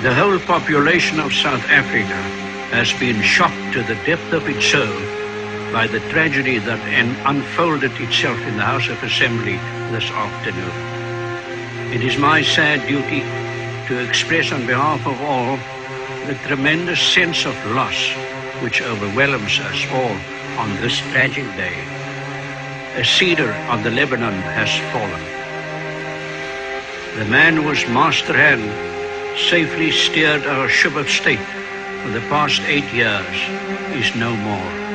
The whole population of South Africa has been shocked to the depth of its soul by the tragedy that unfolded itself in the House of Assembly this afternoon. It is my sad duty to express on behalf of all the tremendous sense of loss which overwhelms us all on this tragic day. A cedar of the Lebanon has fallen. The man whose master hand safely steered our ship of state for the past 8 years is no more.